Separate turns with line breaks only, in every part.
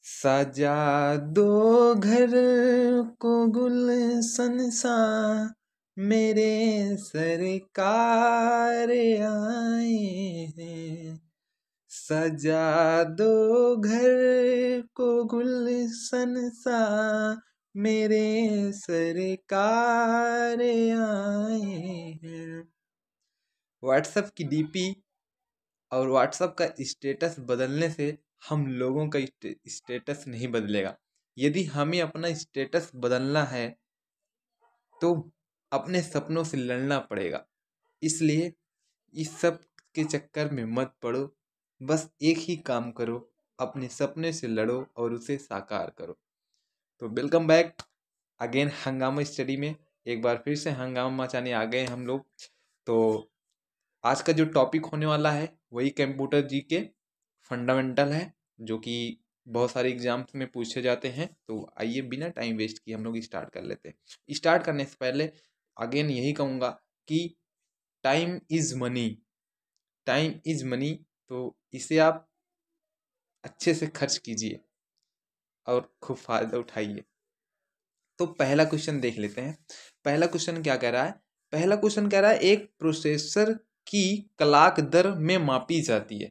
सजा दो घर को गुलशन सा, मेरे सरकार आए हैं। सजा दो घर को गुलशन सा, मेरे सरकार आए हैं। व्हाट्सएप की डीपी और व्हाट्सएप का स्टेटस बदलने से हम लोगों का स्टेटस नहीं बदलेगा। यदि हमें अपना स्टेटस बदलना है तो अपने सपनों से लड़ना पड़ेगा। इसलिए इस सब के चक्कर में मत पड़ो, बस एक ही काम करो, अपने सपने से लड़ो और उसे साकार करो। तो वेलकम बैक अगेन हंगामा स्टडी में। एक बार फिर से हंगामा मचाने आ गए हम लोग। तो आज का जो टॉपिक होने वाला है वही कंप्यूटर जी के फंडामेंटल है, जो कि बहुत सारे एग्जाम्स में पूछे जाते हैं। तो आइए बिना टाइम वेस्ट किए हम लोग स्टार्ट कर लेते हैं। स्टार्ट करने से पहले अगेन यही कहूँगा कि time is money, time is money. तो इसे आप अच्छे से खर्च कीजिए और खूब फायदा उठाइए। तो पहला क्वेश्चन देख लेते हैं। पहला क्वेश्चन क्या कह रहा है? पहला क्वेश्चन कह रहा है एक प्रोसेसर की क्लॉक दर में मापी जाती है।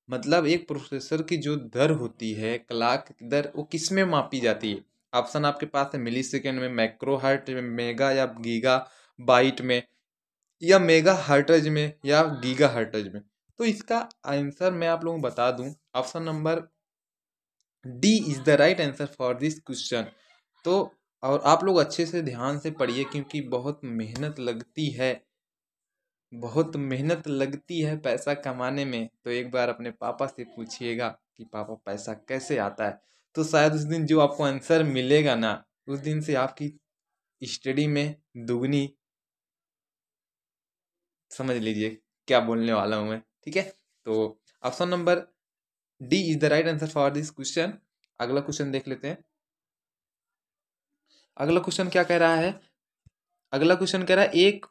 मतलब एक प्रोसेसर की जो दर होती है, क्लॉक दर, वो किस में मापी जाती है? ऑप्शन आपके पास है मिली सेकेंड में, माइक्रो हर्ट में, मेगा या गीगा बाइट में, या मेगा हर्टज में, या गीगा हर्टज में। तो इसका आंसर मैं आप लोगों को बता दूं, option number D is the right answer for this question. तो और आप लोग अच्छे से ध्यान से पढ़िए, क्योंकि बहुत मेहनत लगती है, बहुत मेहनत लगती है पैसा कमाने में। तो एक बार अपने पापा से पूछिएगा कि पापा पैसा कैसे आता है, तो शायद उस दिन जो आपको आंसर मिलेगा ना, उस दिन से आपकी स्टडी में दुगनी, समझ लीजिए क्या बोलने वाला हूँ मैं। ठीक है, तो option number D is the right answer for this question. अगला क्वेश्चन देख लेते हैं। अगला क्वेश्चन क्या कह रहा है? अगला क्वेश्चन कह रहा है एक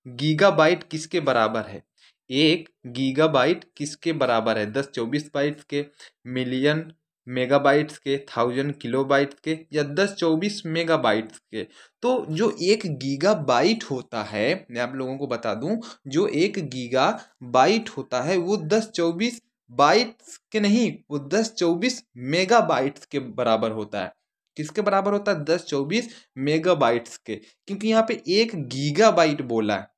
गीगाबाइट किसके बराबर है? एक गीगाबाइट किसके बराबर है? 1024 बाइट्स के, मिलियन मेगाबाइट्स के, 1000 किलोबाइट्स के, या 1024 मेगाबाइट्स के? तो जो एक गीगाबाइट होता है, मैं आप लोगों को बता दूं, जो एक गीगाबाइट होता है वो 1024 बाइट्स के नहीं, वो 1024 मेगाबाइट्स के बराबर होता है। किसके बराबर होता है? 1024 मेगाबाइट्स के, क्योंकि यहाँ पे एक गीगाबाइट बोला है।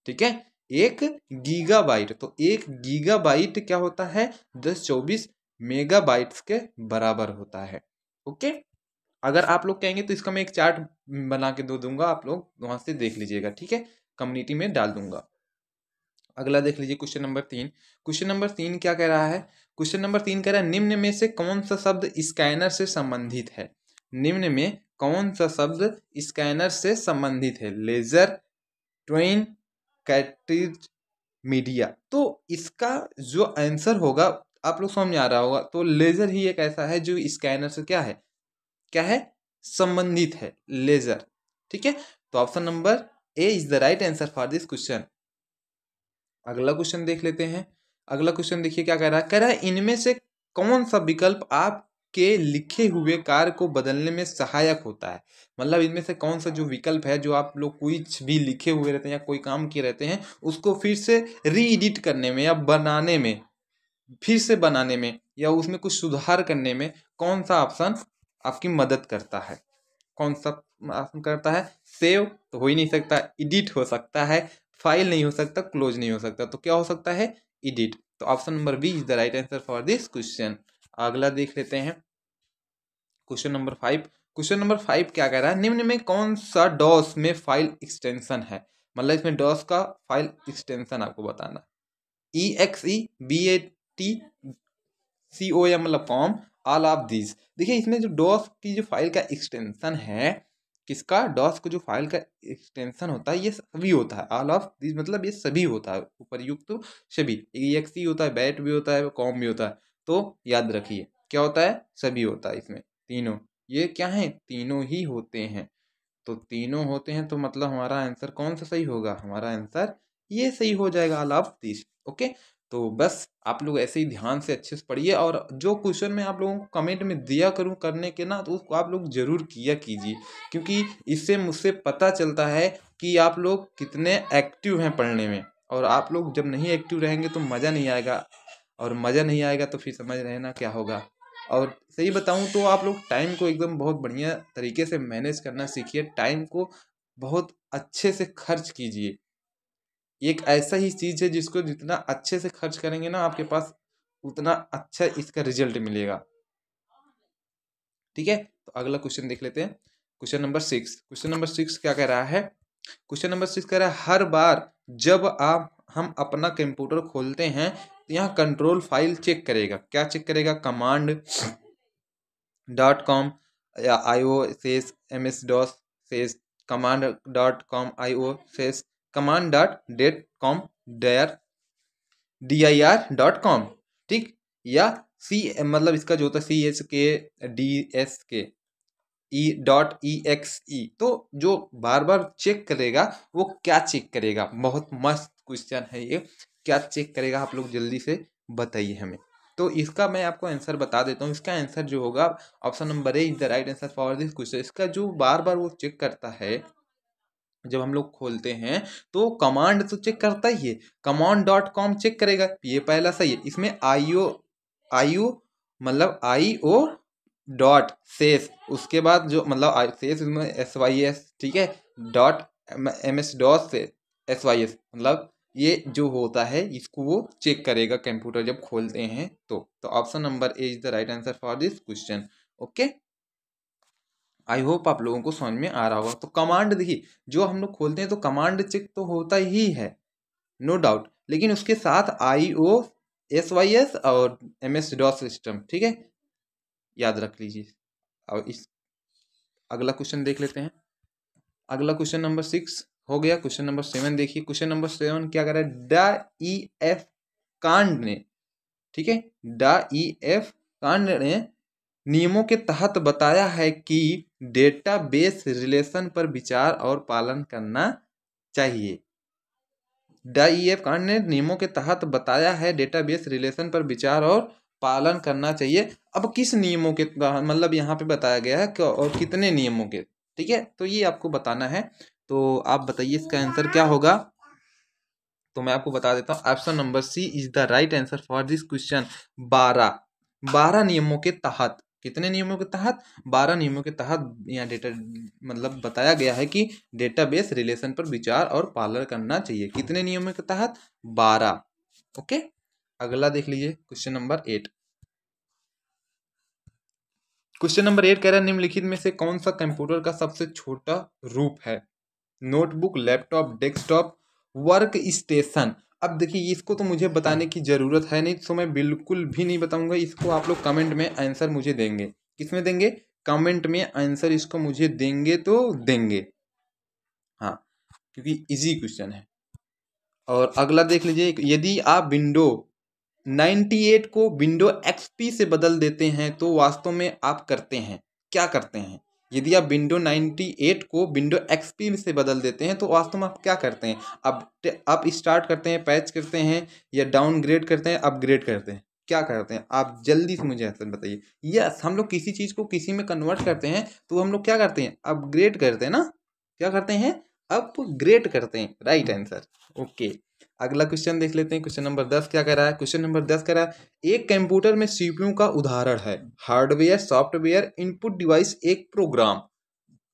ठीक है, एक गीगाबाइट, तो एक गीगाबाइट क्या होता है? 1024 मेगाबाइट्स के बराबर होता है। ओके, अगर आप लोग कहेंगे तो इसका मैं एक चार्ट बना के दे दूंगा, आप लोग वहां से देख लीजिएगा। ठीक है, कम्युनिटी में डाल दूंगा। अगला देख लीजिए क्वेश्चन नंबर 3। क्वेश्चन नंबर 3 क्या कह रहा है? क्वेश्चन नंबर 3 कह रहा है निम्न में से कौन सा शब्द स्कैनर से संबंधित है? निम्न में कौन सा शब्द स्कैनर से संबंधित है? Laser, TWAIN, cartridge, media. तो इसका जो आंसर होगा आप लोग समझ में आ रहा होगा। तो लेजर ही एक ऐसा है जो स्कैनर से क्या है, क्या है, संबंधित है, लेजर। ठीक है, तो option number A is the right answer for this question. अगला क्वेश्चन देख लेते हैं। अगला क्वेश्चन देखिए क्या कह रहा है? कह रहा है इनमें से कौन सा विकल्प आपके लिखे हुए कार्य को बदलने में सहायक होता है? मतलब इनमें से कौन सा जो विकल्प है, जो आप लोग कुछ भी लिखे हुए रहते हैं या कोई काम किए रहते हैं, उसको फिर से री एडिट करने में या बनाने में, फिर से बनाने में या उसमें कुछ सुधार करने में कौन सा ऑप्शन आपकी मदद करता है? कौन सा ऑप्शन करता है? सेव तो हो ही नहीं सकता, एडिट हो सकता है, फाइल नहीं हो सकता, क्लोज नहीं हो सकता, तो क्या हो सकता है? एडिट। तो option number B is the right answer for this question. अगला देख लेते हैं क्वेश्चन नंबर 5। क्वेश्चन नंबर 5 क्या कह रहा है? निम्न में कौन सा डॉस में फाइल एक्सटेंशन है? मतलब इसमें डॉस का फाइल एक्सटेंशन आपको बताना। EXE BAT मतलब कॉम, ऑल ऑफ दिस। देखिए इसमें जो डॉस की जो फाइल का एक्सटेंशन है, किसका? डॉस को जो फाइल का एक्सटेंशन होता है ये सभी होता है, ऑल ऑफ दिस मतलब ये सभी होता है, उपर्युक्त सभी। EXE होता है, बैट भी होता है, कॉम भी होता है। तो याद रखिए क्या होता है? सभी होता है इसमें, तीनों। ये क्या है? तीनों ही होते हैं। तो तीनों होते हैं तो मतलब हमारा आंसर कौन सा सही होगा? हमारा आंसर ये सही हो जाएगा, ऑल ऑफ दिस। ओके, तो बस आप लोग ऐसे ही ध्यान से अच्छे से पढ़िए, और जो क्वेश्चन मैं आप लोगों को कमेंट में दिया करूँ करने के ना, तो उसको आप लोग ज़रूर किया कीजिए, क्योंकि इससे मुझसे पता चलता है कि आप लोग कितने एक्टिव हैं पढ़ने में। और आप लोग जब नहीं एक्टिव रहेंगे तो मज़ा नहीं आएगा, और मज़ा नहीं आएगा तो फिर समझ रहे हैं ना क्या होगा। और सही बताऊं तो आप लोग टाइम को एकदम बहुत बढ़िया तरीके से मैनेज करना सीखिए, टाइम को बहुत अच्छे से खर्च कीजिए। एक ऐसा ही चीज़ है जिसको जितना अच्छे से खर्च करेंगे ना आपके पास, उतना अच्छा इसका रिजल्ट मिलेगा। ठीक है, तो अगला क्वेश्चन देख लेते हैं। क्वेश्चन नंबर 6 क्या कह रहा है? क्वेश्चन नंबर 6 कह रहा है, हर बार जब हम अपना कंप्यूटर खोलते हैं तो यहाँ कंट्रोल फाइल चेक करेगा। क्या चेक करेगा? command.com या IO sys MS-DOS sys command.com IO sys command.com dir.com, ठीक, या सी मतलब इसका जो होता है CHKDSK तो जो बार बार चेक करेगा वो क्या चेक करेगा? बहुत मस्त क्वेश्चन है ये। क्या चेक करेगा आप लोग जल्दी से बताइए हमें। तो इसका मैं आपको आंसर बता देता हूँ। इसका आंसर जो होगा, option number A is the right answer for this question. इसका जो बार बार वो चेक करता है जब हम लोग खोलते हैं, तो कमांड तो चेक करता ही है, command.com चेक करेगा, ये पहला सही है। इसमें IO मतलब IO डॉट सेस, उसके बाद जो मतलब सेस में SYS, ठीक है, डॉट MS-DOS से SYS, मतलब ये जो होता है इसको वो चेक करेगा कंप्यूटर जब खोलते हैं तो option number A is the right answer for this question. Okay, I hope आप लोगों को समझ में आ रहा होगा। तो कमांड देखिए, जो हम लोग खोलते हैं तो कमांड चेक तो होता ही है, नो डाउट, लेकिन उसके साथ IO SYS और MS-DOS सिस्टम, ठीक है, याद रख लीजिए। और इस अगला क्वेश्चन देख लेते हैं। अगला क्वेश्चन नंबर 6 हो गया। क्वेश्चन नंबर 7 देखिए। क्वेश्चन नंबर 7 क्या कर रहा है? DEF कांड ने, ठीक है, DEF कांड ने नियमों के तहत बताया है कि डेटाबेस रिलेशन पर विचार और पालन करना चाहिए। DEF कांड ने नियमों के तहत बताया है डेटाबेस रिलेशन पर विचार और पालन करना चाहिए। अब किस नियमों के मतलब यहाँ पे बताया गया है और कितने नियमों के, ठीक है, तो ये आपको बताना है। तो आप बताइए इसका आंसर क्या होगा। तो मैं आपको बता देता हूँ, option number C is the right answer for this question. 12 नियमों के तहत, कितने नियमों के तहत? 12 नियमों के तहत यहाँ डेटा मतलब बताया गया है कि डेटाबेस रिलेशन पर विचार और पालन करना चाहिए। कितने नियमों के तहत? 12। ओके, अगला देख लीजिए। क्वेश्चन नंबर 8 कह रहा है, निम्नलिखित में से कौन सा कंप्यूटर का सबसे छोटा रूप है? Notebook, laptop, desktop, work station. अब देखिए, इसको तो मुझे बताने की ज़रूरत है नहीं, तो मैं बिल्कुल भी नहीं बताऊंगा। इसको आप लोग कमेंट में आंसर मुझे देंगे। किसमें देंगे? कमेंट में आंसर इसको मुझे देंगे तो देंगे, हाँ, क्योंकि इजी क्वेश्चन है। और अगला देख लीजिए, यदि आप विंडो 98 को विंडो XP से बदल देते हैं तो वास्तव में आप करते हैं क्या? करते हैं, यदि आप विंडो 98 को विंडो XP से बदल देते हैं तो वास्तव में आप क्या करते हैं? आप स्टार्ट करते हैं, पैच करते हैं, या डाउनग्रेड करते हैं, अपग्रेड करते हैं, क्या करते हैं? आप जल्दी से मुझे आंसर बताइए। यस, हम लोग किसी चीज़ को किसी में कन्वर्ट करते हैं तो हम लोग क्या करते हैं? अपग्रेड करते हैं ना, क्या करते हैं? अपग्रेड करते हैं, राइट आंसर। ओके, अगला क्वेश्चन देख लेते हैं। क्वेश्चन नंबर 10 क्या कह रहा है? क्वेश्चन नंबर 10 कह रहा है, एक कंप्यूटर में CPU का उदाहरण है हार्डवेयर, सॉफ्टवेयर, इनपुट डिवाइस, एक प्रोग्राम।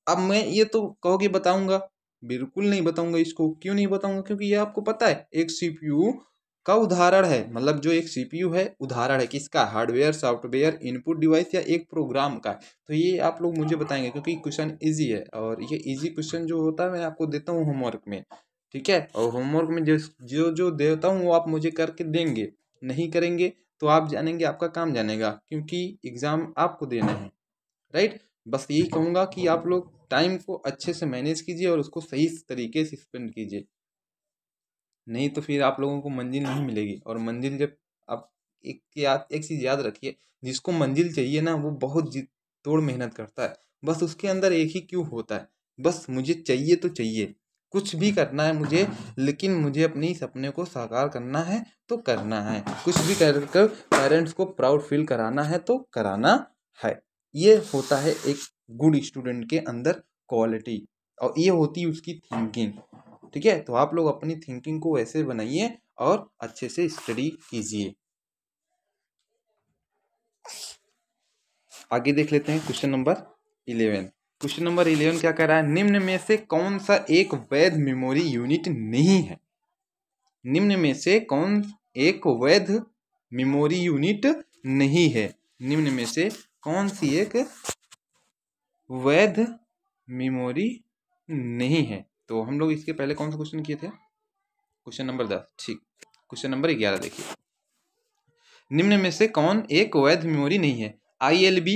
अब मैं ये तो कहोगे बताऊंगा, बिल्कुल नहीं बताऊंगा। इसको क्यों नहीं बताऊंगा? क्योंकि ये आपको पता है एक CPU का उदाहरण है, मतलब जो एक CPU है उदाहरण है किसका? हार्डवेयर, सॉफ्टवेयर, इनपुट डिवाइस या एक प्रोग्राम का। तो ये आप लोग मुझे बताएंगे क्योंकि क्वेश्चन इजी है, और ये इजी क्वेश्चन जो होता है मैं आपको देता हूँ होमवर्क में, ठीक है, और होमवर्क में जो जो जो देता हूँ वो आप मुझे करके देंगे। नहीं करेंगे तो आप जानेंगे, आपका काम जानेगा, क्योंकि एग्ज़ाम आपको देना है, राइट। बस यही कहूँगा कि आप लोग टाइम को अच्छे से मैनेज कीजिए और उसको सही तरीके से स्पेंड कीजिए, नहीं तो फिर आप लोगों को मंजिल नहीं मिलेगी। और मंजिल जब आप एक चीज़ याद रखिए, जिसको मंजिल चाहिए ना वो बहुत जी तोड़ मेहनत करता है। बस उसके अंदर एक ही क्यों होता है, बस मुझे चाहिए तो चाहिए। कुछ भी करना है मुझे, लेकिन मुझे अपनी सपने को साकार करना है तो करना है, कुछ भी कर कर पेरेंट्स को प्राउड फील कराना है तो कराना है। ये होता है एक गुड स्टूडेंट के अंदर क्वालिटी, और ये होती है उसकी थिंकिंग। ठीक है, तो आप लोग अपनी थिंकिंग को वैसे बनाइए और अच्छे से स्टडी कीजिए। आगे देख लेते हैं क्वेश्चन नंबर 11। क्वेश्चन नंबर 11 क्या कह रहा है, निम्न में से कौन सा एक वैध मेमोरी यूनिट नहीं है। निम्न में से कौन एक वैध मेमोरी यूनिट नहीं है। निम्न में से कौन सी एक वैध मेमोरी नहीं है। तो हम लोग इसके पहले कौन सा क्वेश्चन किए थे, क्वेश्चन नंबर 10। ठीक, क्वेश्चन नंबर 11 देखिए, निम्न में से कौन एक वैध मेमोरी नहीं है। ILB,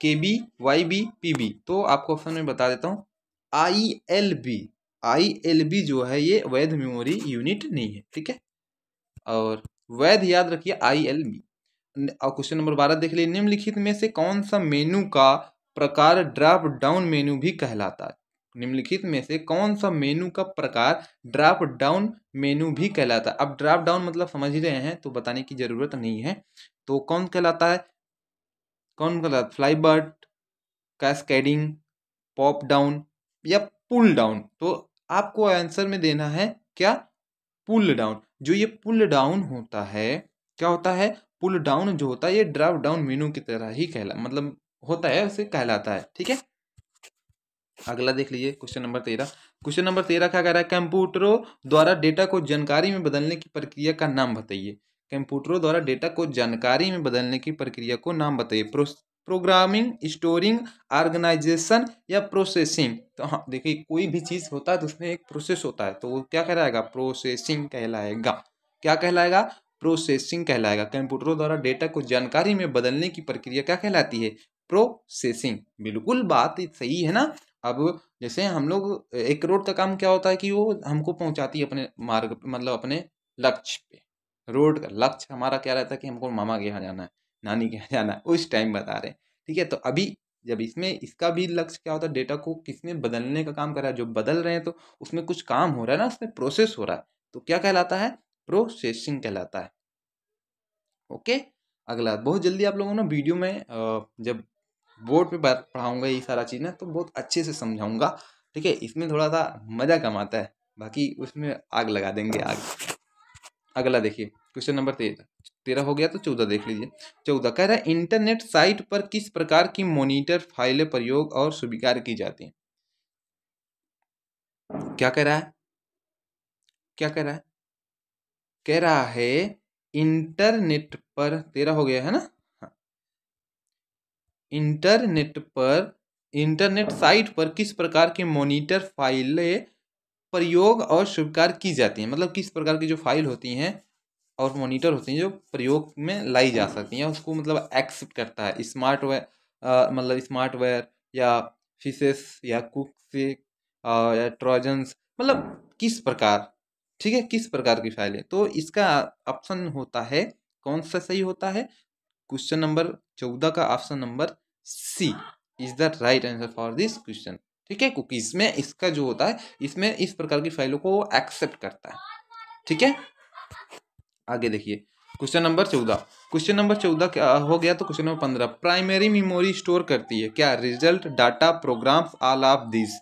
KB, YB, PB। तो आपको ऑप्शन में बता देता हूँ, ILB जो है ये वैध मेमोरी यूनिट नहीं है। ठीक है, और वैध याद रखिए ILB। और क्वेश्चन नंबर 12 देख लीजिए, निम्नलिखित में से कौन सा मेनू का प्रकार ड्रॉप डाउन मेनू भी कहलाता है। निम्नलिखित में से कौन सा मेनू का प्रकार ड्रॉप डाउन मेनू भी कहलाता है। अब ड्रॉप डाउन मतलब समझ ही रहे हैं, तो बताने की जरूरत नहीं है। तो कौन कहलाता है, कौन कहलाता है, fly bird, cascading, pop down या पुल डाउन। तो आपको आंसर में देना है क्या, पुल डाउन। जो ये पुल डाउन होता है, क्या होता है, पुल डाउन जो होता है ये ड्रॉप डाउन मेनू की तरह ही मतलब होता है, उसे कहलाता है। ठीक है, अगला देख लीजिए क्वेश्चन नंबर 13। क्वेश्चन नंबर 13 क्या कह रहा है, कंप्यूटरों द्वारा डेटा को जानकारी में बदलने की प्रक्रिया का नाम बताइए। कंप्यूटरों द्वारा डेटा को जानकारी में बदलने की प्रक्रिया को नाम बताइए। प्रोग्रामिंग, स्टोरिंग, ऑर्गेनाइजेशन या प्रोसेसिंग। तो हाँ देखिए, कोई भी चीज़ होता है तो उसमें एक प्रोसेस होता है, तो वो क्या कहलाएगा, प्रोसेसिंग कहलाएगा। क्या कहलाएगा, प्रोसेसिंग कहलाएगा। कंप्यूटरों द्वारा डेटा को जानकारी में बदलने की प्रक्रिया क्या कहलाती है, प्रोसेसिंग। बिल्कुल बात सही है ना। अब जैसे हम लोग, एक रोड का काम क्या होता है कि वो हमको पहुंचाती है अपने मार्ग, मतलब अपने लक्ष्य पे। रोड का लक्ष्य हमारा क्या रहता है कि हमको मामा के यहाँ जाना है, नानी के यहाँ जाना है, उस टाइम बता रहे हैं। ठीक है, तो अभी जब इसमें इसका भी लक्ष्य क्या होता है, डेटा को किसमें बदलने का काम कर रहा है, जो बदल रहे हैं तो उसमें कुछ काम हो रहा है ना, उसमें प्रोसेस हो रहा है, तो क्या कहलाता है, प्रोसेसिंग कहलाता है। ओके, अगला बहुत जल्दी आप लोगों ने वीडियो में जब बोर्ड पे पढ़ाऊंगा ये सारा चीज़ ना, तो बहुत अच्छे से समझाऊंगा। ठीक है, इसमें थोड़ा सा मजा कम आता है, बाकी उसमें आग लगा देंगे आग। अगला देखिए क्वेश्चन नंबर 13 हो गया, तो 14 देख लीजिए। 14 कह रहा है, इंटरनेट साइट पर किस प्रकार की मॉनिटर फाइलें प्रयोग और स्वीकार की जाती हैं। क्या कह रहा है, क्या कह रहा है, कह रहा है इंटरनेट पर, 13 हो गया है ना, हाँ। इंटरनेट साइट पर किस प्रकार की मॉनिटर फाइलें प्रयोग और स्वीकार की जाती हैं। मतलब किस प्रकार की जो फाइल होती हैं और मॉनिटर होती हैं जो प्रयोग में लाई जा सकती हैं, उसको मतलब एक्सेप्ट करता है। स्मार्टवेयर, मतलब स्मार्टवेयर या फिशेस या कुक से या ट्रोजन्स, मतलब किस प्रकार। ठीक है, किस प्रकार की फाइल है, तो इसका ऑप्शन होता है, कौन सा सही होता है, क्वेश्चन नंबर 14 का option number C is the right answer for this question. ठीक है, क्योंकि इसमें इसका जो होता है, इसमें इस प्रकार की फाइलों को वो एक्सेप्ट करता है। ठीक है, आगे देखिए क्वेश्चन नंबर 14। क्वेश्चन नंबर 14 क्या हो गया, तो question number 15, primary memory store करती है क्या, result, data, programs, all of this.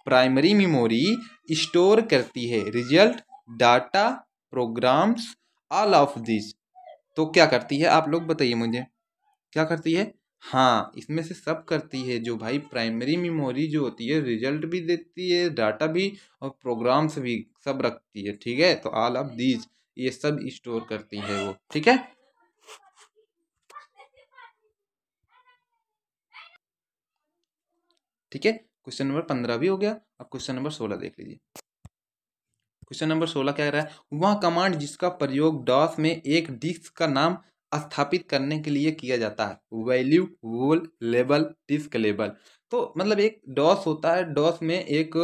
Primary memory store करती है result, data, programs, all of this. तो क्या करती है, आप लोग बताइए मुझे, क्या करती है। हाँ, इसमें से सब करती है। जो भाई प्राइमरी मेमोरी जो होती है, रिजल्ट भी देती है, डाटा भी और प्रोग्राम्स भी सब रखती है। ठीक है, तो ऑल ऑफ दीज ये सब स्टोर करती है वो। ठीक है, ठीक है, क्वेश्चन नंबर 15 भी हो गया। अब क्वेश्चन नंबर 16 देख लीजिए। क्वेश्चन नंबर 16 क्या कह रहा है, वह कमांड जिसका प्रयोग डॉस में एक डिस्क का नाम स्थापित करने के लिए किया जाता है। वैल्यू, वोल, लेबल, डिस्क लेबल। तो मतलब एक डॉस होता है, डॉस में एक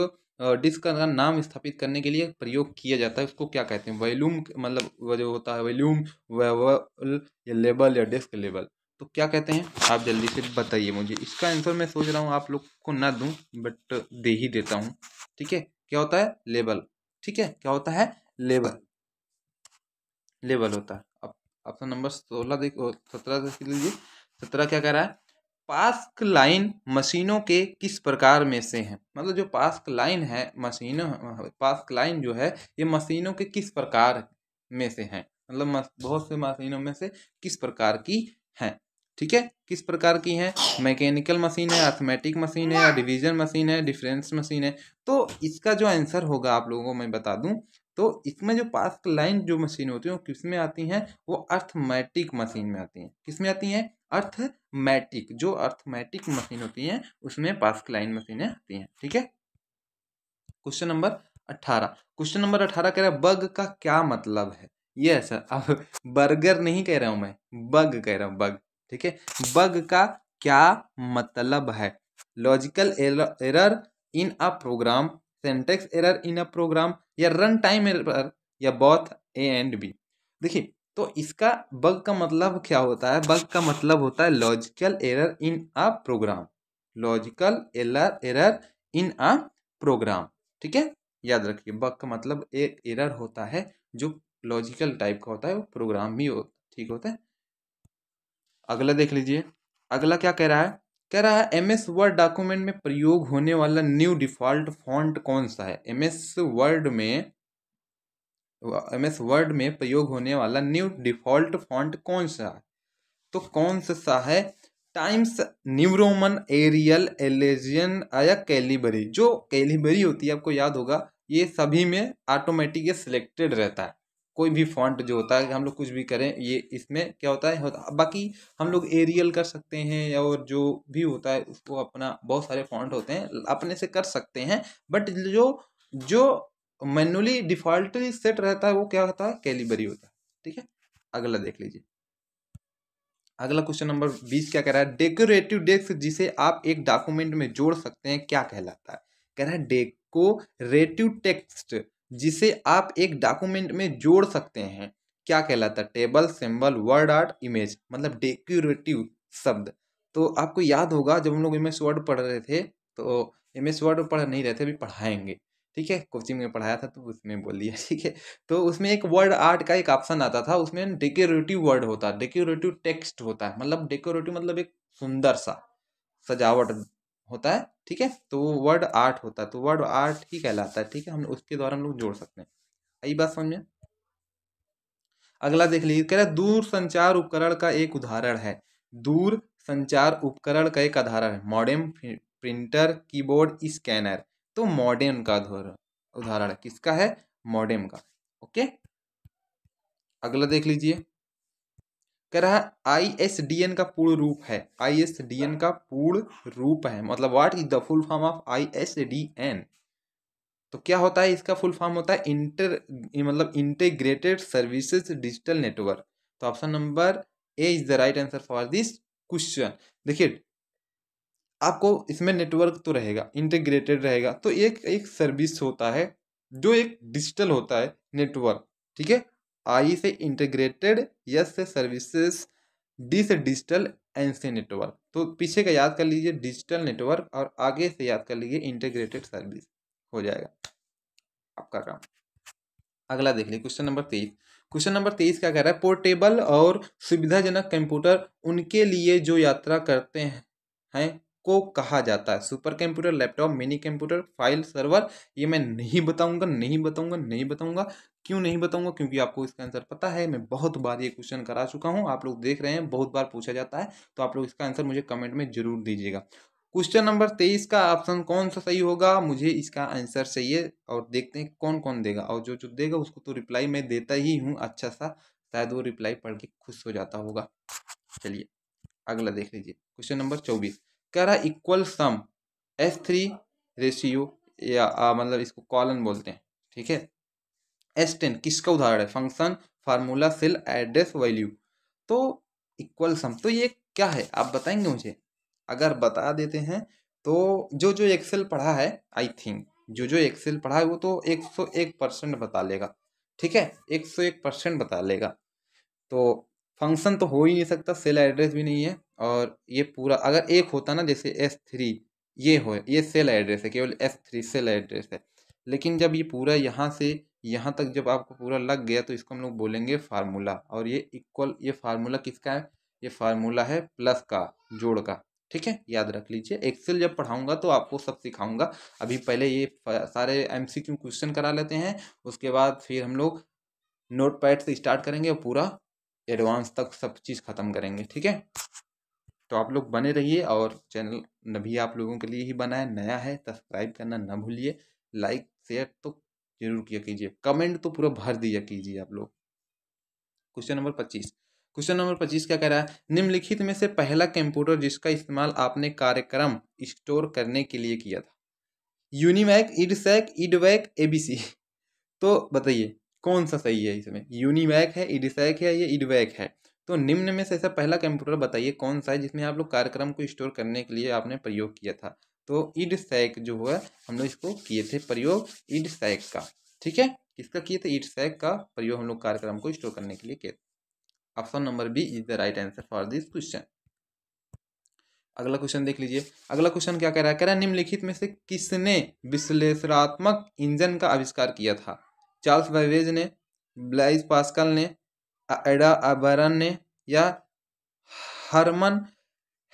डिस्क का नाम स्थापित करने के लिए प्रयोग किया जाता है, उसको क्या कहते हैं, वैल्यूम, मतलब वो जो होता है वैल्यूम, वोल या लेबल या डिस्क लेबल। तो क्या कहते हैं, आप जल्दी से बताइए मुझे। इसका आंसर मैं सोच रहा हूँ आप लोग को ना दूं, बट दे ही देता हूँ। ठीक है, क्या होता है? लेबल। ठीक है, क्या होता है? लेबल। लेबल होता है। अब ऑप्शन नंबर 16 देखो, 17 देख लीजिए। 17 क्या कह रहा है? पास्क लाइन मशीनों के किस प्रकार में से है? मतलब जो पास्क लाइन है मशीनों, पास्क लाइन जो है ये मशीनों के किस प्रकार में से है? मतलब बहुत से मशीनों में से किस प्रकार की है? ठीक है, किस प्रकार की है? मैकेनिकल मशीन है, अर्थमेटिक मशीन है, या डिवीजन मशीन है, डिफरेंस मशीन है। तो इसका जो आंसर होगा आप लोगों को मैं बता दूं, तो इसमें जो पास्क लाइन जो मशीन होती है वो किस में आती हैं? वो अर्थमेटिक मशीन में आती हैं। किस में आती हैं? अर्थमेटिक। जो अर्थमेटिक मशीन होती हैं उसमें पास्क लाइन मशीनें आती हैं। ठीक है, क्वेश्चन नंबर 18। क्वेश्चन नंबर 18 कह रहा है बग का क्या मतलब है? ये सर, अब बर्गर नहीं कह रहा हूं मैं, बग कह रहा हूं, बग। ठीक है, बग का क्या मतलब है? Logical error in a program, syntax error in a program, या रन टाइम एरर, या बोथ ए एंड बी। देखिए, तो इसका बग का मतलब क्या होता है? बग का मतलब होता है logical error in a program. Logical error in a program. ठीक है, याद रखिए, बग का मतलब एक एरर होता है जो लॉजिकल टाइप का होता है, वो प्रोग्राम भी ठीक होता है। अगला देख लीजिए। अगला क्या कह रहा है? कह रहा है एमएस वर्ड डॉक्यूमेंट में प्रयोग होने वाला न्यू डिफॉल्ट फॉन्ट कौन सा है? एमएस वर्ड में प्रयोग होने वाला न्यू डिफॉल्ट फॉन्ट कौन सा है? तो कौन सा है? टाइम्स न्यू रोमन, एरियल, एलेजियन, या कैलिबरी। जो कैलिबरी होती है आपको याद होगा, ये सभी में ऑटोमेटिक सिलेक्टेड रहता है। कोई भी फॉन्ट जो होता है, हम लोग कुछ भी करें, ये इसमें क्या होता है। बाकी हम लोग एरियल कर सकते हैं, और जो भी होता है उसको अपना, बहुत सारे फॉन्ट होते हैं अपने से कर सकते हैं। बट जो जो मैनुअली डिफॉल्टली सेट रहता है वो क्या होता है? कैलिबरी होता है। ठीक है, अगला देख लीजिए। अगला क्वेश्चन नंबर 20 क्या कह रहा है? डेकोरेटिव टेक्स्ट जिसे आप एक डॉक्यूमेंट में जोड़ सकते हैं क्या कहलाता है? कह रहा है डेकोरेटिव टेक्स्ट जिसे आप एक डॉक्यूमेंट में जोड़ सकते हैं क्या कहलाता है? Table, symbol, word art, image. मतलब डेकोरेटिव शब्द, तो आपको याद होगा जब हम लोग एमएस वर्ड पढ़ रहे थे, तो एमएस वर्ड पढ़ नहीं रहे थे, अभी पढ़ाएंगे। ठीक है, कोचिंग में पढ़ाया था तो उसमें बोल दिया। ठीक है, तो उसमें एक वर्ड आर्ट का एक ऑप्शन आता था, उसमें डेकोरेटिव वर्ड होता है, डेकोरेटिव टेक्स्ट होता है। मतलब डेकोरेटिव मतलब एक सुंदर सा सजावट होता है। ठीक है, तो वो वर्ड आर्ट होता है, तो वर्ड आर्ट ही कहलाता है। ठीक है, हम उसके द्वारा हम लोग जोड़ सकते हैं। यही बात समझ में। अगला देख लीजिए, कह रहा है दूर संचार उपकरण का एक उदाहरण है। दूर संचार उपकरण का एक उदाहरण है मॉडेम, प्रिंटर, कीबोर्ड, स्कैनर। तो मॉडेम का उदाहरण है, किसका है? मॉडेम का। ओके, अगला देख लीजिए। कह रहा है आईएसडीएन का पूर्ण रूप है। आईएसडीएन का पूर्ण रूप है, मतलब what is the full form of ISDN? तो क्या होता है? इसका फुल फॉर्म होता है मतलब इंटीग्रेटेड सर्विसेज डिजिटल नेटवर्क। तो option number A is the right answer for this question. देखिए, आपको इसमें नेटवर्क तो रहेगा, इंटीग्रेटेड रहेगा, तो एक एक सर्विस होता है जो एक डिजिटल होता है नेटवर्क। ठीक है, आई से इंटीग्रेटेड, यस से सर्विसेज, डी से डिजिटल, एन से नेटवर्क। तो पीछे का याद कर लीजिए डिजिटल नेटवर्क, और आगे से याद कर लीजिए इंटीग्रेटेड सर्विस, हो जाएगा आपका काम। अगला देख लीजिए, क्वेश्चन नंबर 23। क्वेश्चन नंबर 23 क्या कह रहा है? पोर्टेबल और सुविधाजनक कंप्यूटर उनके लिए जो यात्रा करते हैं को कहा जाता है। Super computer, laptop, mini computer, file server. ये मैं नहीं बताऊंगा, नहीं बताऊंगा, नहीं बताऊंगा। क्यों नहीं बताऊंगा? क्योंकि आपको इसका आंसर पता है, मैं बहुत बार ये क्वेश्चन करा चुका हूँ, आप लोग देख रहे हैं, बहुत बार पूछा जाता है। तो आप लोग इसका आंसर मुझे कमेंट में जरूर दीजिएगा। क्वेश्चन नंबर 23 का ऑप्शन कौन सा सही होगा? मुझे इसका आंसर चाहिए, और देखते हैं कौन कौन देगा, और जो जो देगा उसको तो रिप्लाई मैं देता ही हूँ अच्छा सा, शायद वो रिप्लाई पढ़ के खुश हो जाता होगा। चलिए, अगला देख लीजिए, क्वेश्चन नंबर 24। कह रहा है इक्वल सम S3 रेशियो, या मतलब इसको कॉलन बोलते हैं। ठीक है, S10 किसका उदाहरण है? Function, formula, cell, address, value. तो इक्वल सम, तो ये क्या है आप बताएंगे मुझे? अगर बता देते हैं तो जो जो एक्सेल पढ़ा है, आई थिंक जो जो एक्सेल पढ़ा है वो तो 101% बता लेगा। ठीक है, 101% बता लेगा। तो फंक्शन तो हो ही नहीं सकता, सेल एड्रेस भी नहीं है, और ये पूरा अगर एक होता ना, जैसे S3 ये हो, ये सेल एड्रेस है, केवल S3 सेल एड्रेस है। लेकिन जब ये पूरा यहाँ से यहाँ तक जब आपको पूरा लग गया तो इसको हम लोग बोलेंगे फार्मूला। और ये इक्वल, ये फार्मूला किसका है? ये फार्मूला है प्लस का, जोड़ का। ठीक है, याद रख लीजिए। एक्सेल जब पढ़ाऊंगा तो आपको सब सिखाऊंगा। अभी पहले ये सारे एमसीक्यू क्वेश्चन करा लेते हैं, उसके बाद फिर हम लोग नोट पैड से स्टार्ट करेंगे और पूरा एडवांस तक सब चीज़ ख़त्म करेंगे। ठीक है, तो आप लोग बने रहिए। और चैनल भी आप लोगों के लिए ही बना है, नया है, सब्सक्राइब करना ना भूलिए। लाइक शेयर तो जरूर किया कीजिए, कमेंट तो पूरा भर दिया कीजिए आप लोग। Question number 25। क्वेश्चन नंबर 25 क्या कह रहा है? निम्नलिखित में से पहला कंप्यूटर जिसका इस्तेमाल आपने कार्यक्रम स्टोर करने के लिए किया था? यूनिमैक, इडसैक, इडवैक, एबीसी। तो बताइए कौन सा सही है इसमें? यूनिमैक है, इडसैक है, या इडवैक है? तो निम्न में से ऐसा पहला कंप्यूटर बताइए कौन सा है जिसमें आप लोग कार्यक्रम को स्टोर करने के लिए आपने प्रयोग किया था? तो इडसैक जो हुआ, हम लोग इसको किए थे प्रयोग इडसैक का। ठीक है, किसका किए थे? इडसैक का प्रयोग हम लोग कार्यक्रम को स्टोर करने के लिए किए थे। Option number B is the right answer for this question. अगला क्वेश्चन देख लीजिए। अगला क्वेश्चन क्या कह रहा है? कह रहा है निम्नलिखित में से किसने विश्लेषणात्मक इंजन का आविष्कार किया था? चार्ल्स बैबेज ने, ब्लाइज पास्कल ने, एडा अबरन ने, या हरमन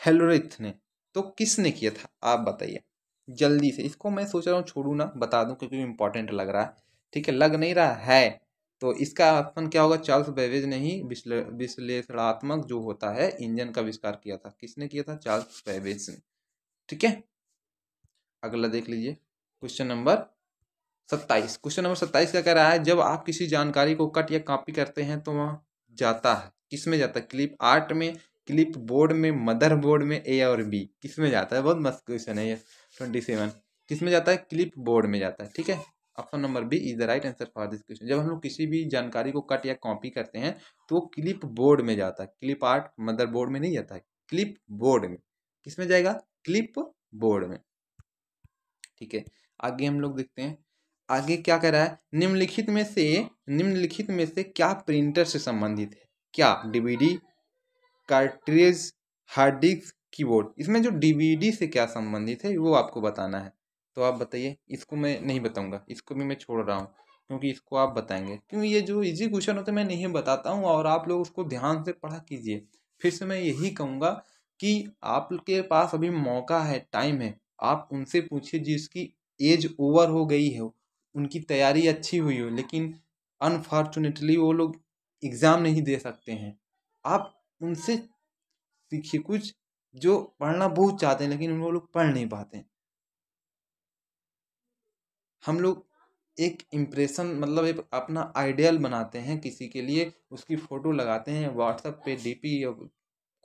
हेलोरिथ ने? तो किसने किया था आप बताइए जल्दी से। इसको मैं सोच रहा हूँ छोड़ू ना, बता दूं क्योंकि इम्पोर्टेंट लग रहा है। ठीक है, लग नहीं रहा है तो इसका ऑप्शन क्या होगा? चार्ल्स बेबेज ने ही विश्लेषणात्मक जो होता है इंजन का आविष्कार किया था। किसने किया था? चार्ल्स बेबेज ने। ठीक है, अगला देख लीजिए। Question number 27। क्वेश्चन नंबर 27 क्या कह रहा है? जब आप किसी जानकारी को कट या कॉपी करते हैं तो वह जाता है किसमें जाता है? क्लिप आर्ट में, क्लिप बोर्ड में, मदर बोर्ड में, ए और बी? किसमें जाता है? बहुत मस्त क्वेश्चन है ये। 27 किसमें जाता है? क्लिप बोर्ड में जाता है। ठीक है, option number B is the right answer for this question. जब हम लोग किसी भी जानकारी को कट या कॉपी करते हैं तो वो क्लिप बोर्ड में जाता है। क्लिप आर्ट मदर बोर्ड में नहीं जाता है, क्लिप बोर्ड में। किसमें जाएगा? क्लिप बोर्ड में। ठीक है, आगे हम लोग देखते हैं। आगे क्या कह रहा है? निम्नलिखित में से क्या प्रिंटर से संबंधित है? क्या DVD, cartridge, hard disk, keyboard? इसमें जो डीवीडी से क्या संबंधित है वो आपको बताना है। तो आप बताइए। इसको मैं नहीं बताऊंगा, इसको भी मैं छोड़ रहा हूँ क्योंकि इसको आप बताएंगे। क्योंकि ये जो इजी क्वेश्चन होते हैं मैं नहीं बताता हूँ और आप लोग उसको ध्यान से पढ़ा कीजिए। फिर से मैं यही कहूँगा कि आपके पास अभी मौका है, टाइम है, आप उनसे पूछिए जिसकी एज ओवर हो गई है, उनकी तैयारी अच्छी हुई हो, लेकिन अनफॉर्चुनेटली वो लोग एग्ज़ाम नहीं दे सकते हैं। आप उनसे सीखिए कुछ, जो पढ़ना बहुत चाहते हैं लेकिन वो लोग पढ़ नहीं पाते हैं। हम लोग एक इम्प्रेशन, मतलब एक अपना आइडियल बनाते हैं किसी के लिए, उसकी फ़ोटो लगाते हैं व्हाट्सएप पे, डीपी,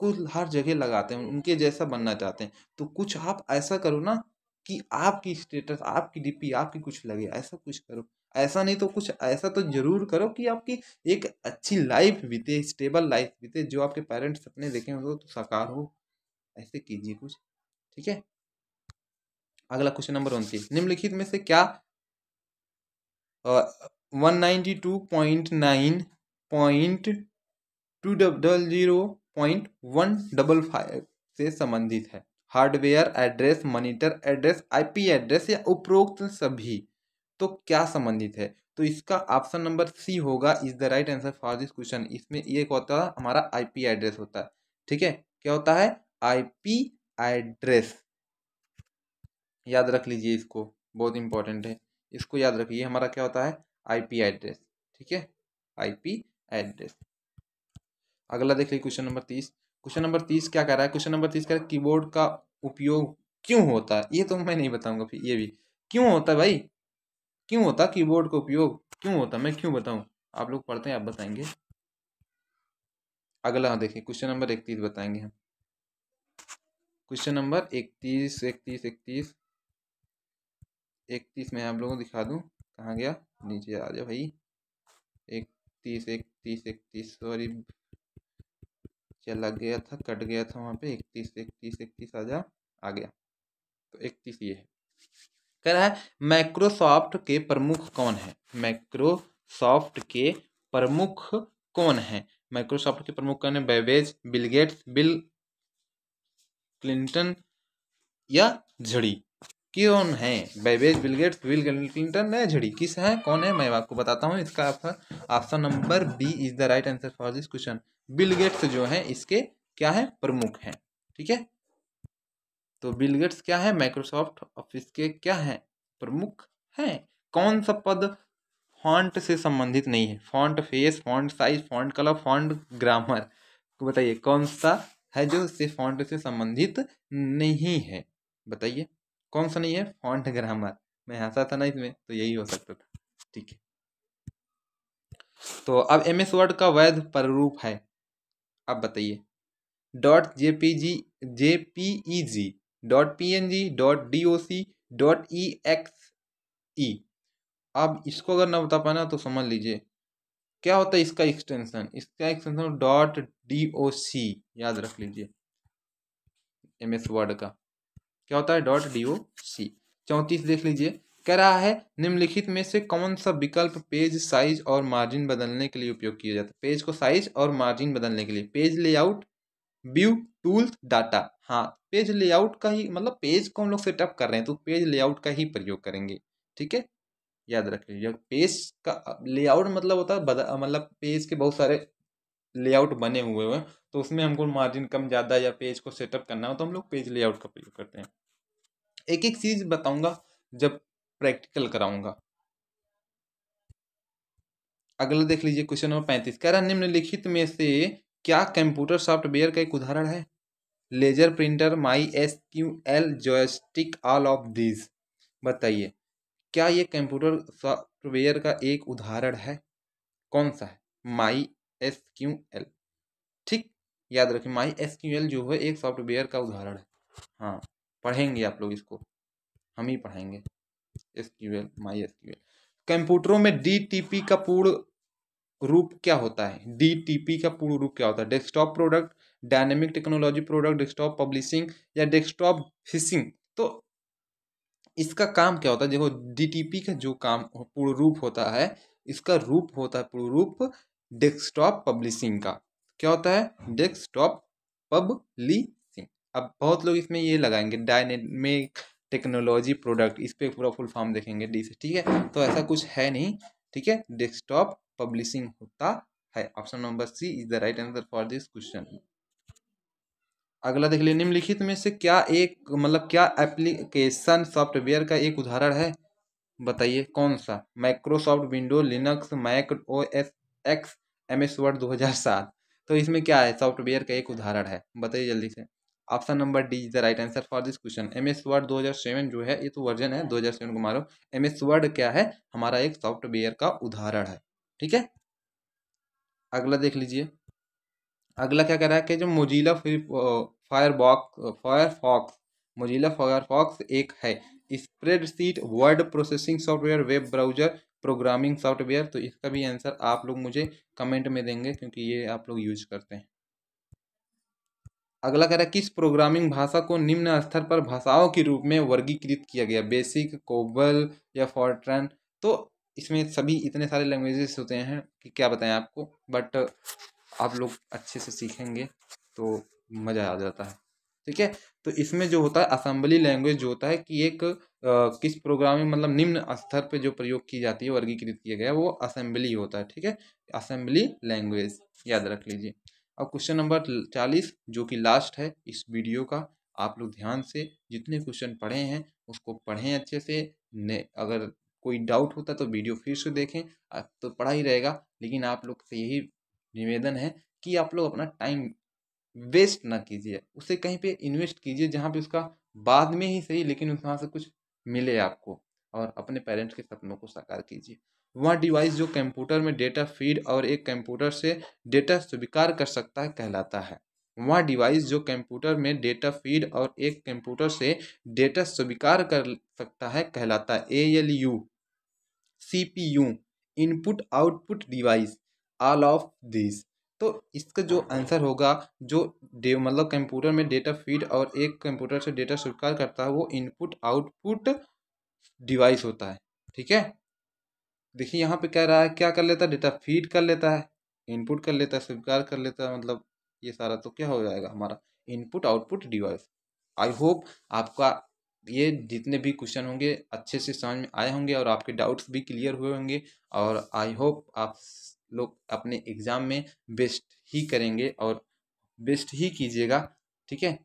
कुल हर जगह लगाते हैं, उनके जैसा बनना चाहते हैं। तो कुछ आप ऐसा करो ना कि आपकी स्टेटस, आपकी डीपी, आपकी कुछ लगे, ऐसा कुछ करो। ऐसा नहीं तो कुछ ऐसा तो ज़रूर करो कि आपकी एक अच्छी लाइफ बीते, स्टेबल लाइफ बीते, जो आपके पेरेंट्स सपने देखे हों वो तो साकार हो। ऐसे कीजिए कुछ। ठीक है, अगला क्वेश्चन नंबर 29। निम्नलिखित में से क्या 192.9.200.155 से संबंधित है? Hardware address, monitor address, IP address, या उपरोक्त सभी? तो क्या संबंधित है? तो इसका ऑप्शन नंबर सी होगा is the right answer for this question. इसमें ये होता है हमारा आईपी एड्रेस होता है। ठीक है, क्या होता है? IP address. याद रख लीजिए इसको, बहुत इंपॉर्टेंट है। इसको याद रखिए, हमारा क्या होता है? IP address. ठीक है, आईपी एड्रेस। अगला देख लीजिए क्वेश्चन नंबर 30। क्वेश्चन नंबर 30 क्या कह रहा है? क्वेश्चन नंबर 30 कह रहा है कीबोर्ड का उपयोग क्यों होता है? ये तो मैं नहीं बताऊंगा, फिर ये भी क्यों होता है भाई? क्यों होता है कीबोर्ड का उपयोग? क्यों होता है, मैं क्यों बताऊं? आप लोग पढ़ते हैं, आप बताएंगे। अगला देखिए क्वेश्चन नंबर 31 बताएंगे हम। क्वेश्चन नंबर 31, 31, 31, 31 में आप लोगों को दिखा दूं, कहाँ गया? नीचे आ जाओ भाई। 31, 31, 31, सॉरी चला गया था, कट गया था वहाँ पे। 31, 31, 31 आ गया। तो 31 ये है। कह रहा है माइक्रोसॉफ्ट के प्रमुख कौन है? माइक्रोसॉफ्ट के प्रमुख कौन है? माइक्रोसॉफ्ट के प्रमुख कौन है? Babbage, Bill Gates, bill Clinton, या झड़ी? कौन है? Babbage, Bill Gates, bill Clinton, या झड़ी? किस है, कौन है? मैं आपको बताता हूँ इसका option number B is the right answer for this question. Bill Gates जो है इसके क्या है, प्रमुख हैं। ठीक है, तो बिल गेट्स क्या है, माइक्रोसॉफ्ट ऑफिस के क्या है, प्रमुख हैं। कौन सा पद फॉन्ट से संबंधित नहीं है? Font face, font size, font colour, font grammar, तो बताइए कौन सा है जो से फॉन्ट से संबंधित नहीं है? बताइए कौन सा नहीं है? Font grammar. मैं हंसा था ना इसमें, तो यही हो सकता था। ठीक है, तो अब एम एस वर्ड का वैध प्रारूप है, अब बताइए। .jpg, JPEG, .png, .doc, .exe। अब इसको अगर ना बता पाना तो समझ लीजिए क्या होता है इसका एक्सटेंशन। इसका एक्सटेंशन .doc, याद रख लीजिए। एम एस वर्ड का क्या होता है? .doc। 34 देख लीजिए, कह रहा है निम्नलिखित में से कौन सा विकल्प पेज साइज और मार्जिन बदलने के लिए उपयोग किया जाता है? पेज को साइज और मार्जिन बदलने के लिए, page layout, view, tools, data. हाँ, पेज लेआउट का ही मतलब पेज को हम लोग सेटअप कर रहे हैं तो पेज लेआउट का ही प्रयोग करेंगे। ठीक है, याद रख लीजिए। पेज का लेआउट मतलब होता है मतलब पेज के बहुत सारे लेआउट बने हुए हैं, तो उसमें हमको मार्जिन कम ज़्यादा या पेज को सेटअप करना हो तो हम लोग पेज लेआउट का प्रयोग करते हैं। एक एक चीज़ बताऊंगा जब प्रैक्टिकल कराऊंगा। अगला देख लीजिए, क्वेश्चन नंबर 35 कह रहा है निम्नलिखित में से क्या कंप्यूटर सॉफ्टवेयर का एक उदाहरण है? Laser printer, MySQL, joystick, all of this. बताइए क्या ये कंप्यूटर सॉफ्टवेयर का एक उदाहरण है? कौन सा है? माई एस क्यू एल। ठीक, याद रखें माई एस क्यू एल जो है एक सॉफ्टवेयर का उदाहरण है। हाँ, पढ़ेंगे आप लोग इसको, हम ही पढ़ाएंगे। एस क्यू एल, माई एस क्यू एल। कंप्यूटरों में डीटीपी का पूर्ण रूप क्या होता है? डीटीपी का पूर्ण रूप क्या होता है? Desktop product, dynamic technology product, desktop publishing, या डेस्कटॉप फिशिंग। तो इसका काम क्या होता है? देखो डीटीपी का जो काम पूर्ण रूप होता है, इसका रूप होता है पूर्ण रूप डेस्कटॉप पब्लिशिंग का। क्या होता है? Desktop publishing. अब बहुत लोग इसमें ये लगाएंगे डायनेमिक टेक्नोलॉजी प्रोडक्ट, इस पे पूरा फुल फॉर्म देखेंगे डी से। ठीक है, तो ऐसा कुछ है नहीं। ठीक है, डेस्कटॉप पब्लिशिंग होता है। Option number C is the right answer for this question. अगला देख लीजिए, निम्नलिखित में से क्या एक मतलब क्या एप्लीकेशन सॉफ्टवेयर का एक उदाहरण है? बताइए कौन सा? Microsoft window, Linux, Mac O S X, M S Word 2007। तो इसमें क्या है? सॉफ्टवेयर का एक उदाहरण है, बताइए जल्दी से। Option number D is the right answer for this question. M S Word 2007 जो है, ये तो वर्जन है 2007 को मारो। एम एस वर्ड क्या है? हमारा एक सॉफ्टवेयर का उदाहरण है। ठीक है, अगला देख लीजिए। अगला क्या कह रहा है कि जो मोजिला फायरफॉक्स, मोजिला फायरफॉक्स एक है spreadsheet, word processing software, web browser, programming software. तो इसका भी आंसर आप लोग मुझे कमेंट में देंगे क्योंकि ये आप लोग यूज करते हैं। अगला कह रहा है किस प्रोग्रामिंग भाषा को निम्न स्तर पर भाषाओं के रूप में वर्गीकृत किया गया? बेसिक, कोबल, या फॉर्ट्रैन। तो इसमें सभी इतने सारे लैंग्वेजेस होते हैं कि क्या बताएं आपको, बट आप लोग अच्छे से सीखेंगे तो मज़ा आ जाता है। ठीक है, तो इसमें जो होता है असेंबली लैंग्वेज जो होता है कि एक किस प्रोग्रामिंग मतलब निम्न स्तर पे जो प्रयोग की जाती है, वर्गीकृत किया गया है, वो असेंबली होता है। ठीक है, असेंबली लैंग्वेज याद रख लीजिए। अब क्वेश्चन नंबर 40 जो कि लास्ट है इस वीडियो का, आप लोग ध्यान से जितने क्वेश्चन पढ़े हैं उसको पढ़ें अच्छे से। अगर कोई डाउट होता है तो वीडियो फिर से देखें। तो पढ़ा ही रहेगा, लेकिन आप लोग से यही निवेदन है कि आप लोग अपना टाइम वेस्ट ना कीजिए, उसे कहीं पे इन्वेस्ट कीजिए जहाँ पे उसका बाद में ही सही लेकिन वहाँ से कुछ मिले आपको, और अपने पेरेंट्स के सपनों को साकार कीजिए। वह डिवाइस जो कंप्यूटर में डेटा फीड और एक कंप्यूटर से डेटा स्वीकार कर सकता है कहलाता है। वह डिवाइस जो कंप्यूटर में डेटा फीड और एक कंप्यूटर से डेटा स्वीकार कर सकता है कहलाता है ALU, CPU, input output device, all of this. तो इसका जो आंसर होगा जो मतलब कंप्यूटर में डेटा फीड और एक कंप्यूटर से डेटा स्वीकार करता है वो इनपुट आउटपुट डिवाइस होता है। ठीक है, देखिए यहाँ पे कह रहा है क्या कर लेता है? डेटा फीड कर लेता है, इनपुट कर लेता है, स्वीकार कर लेता है, मतलब ये सारा तो क्या हो जाएगा हमारा input output device. I hope आपका ये जितने भी क्वेश्चन होंगे अच्छे से समझ में आए होंगे और आपके डाउट्स भी क्लियर हुए होंगे। और आई होप आप लोग अपने एग्ज़ाम में बेस्ट ही करेंगे और बेस्ट ही कीजिएगा। ठीक है,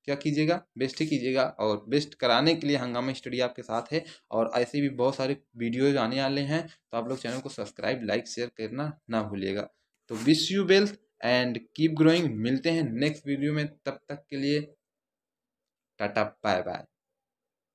क्या कीजिएगा? बेस्ट ही कीजिएगा और बेस्ट कराने के लिए हंगामा स्टडी आपके साथ है। और ऐसे भी बहुत सारे वीडियोज आने वाले हैं, तो आप लोग चैनल को सब्सक्राइब, लाइक, शेयर करना ना भूलिएगा। तो wish you wealth and keep growing. मिलते हैं नेक्स्ट वीडियो में, तब तक के लिए टाटा बाय बाय।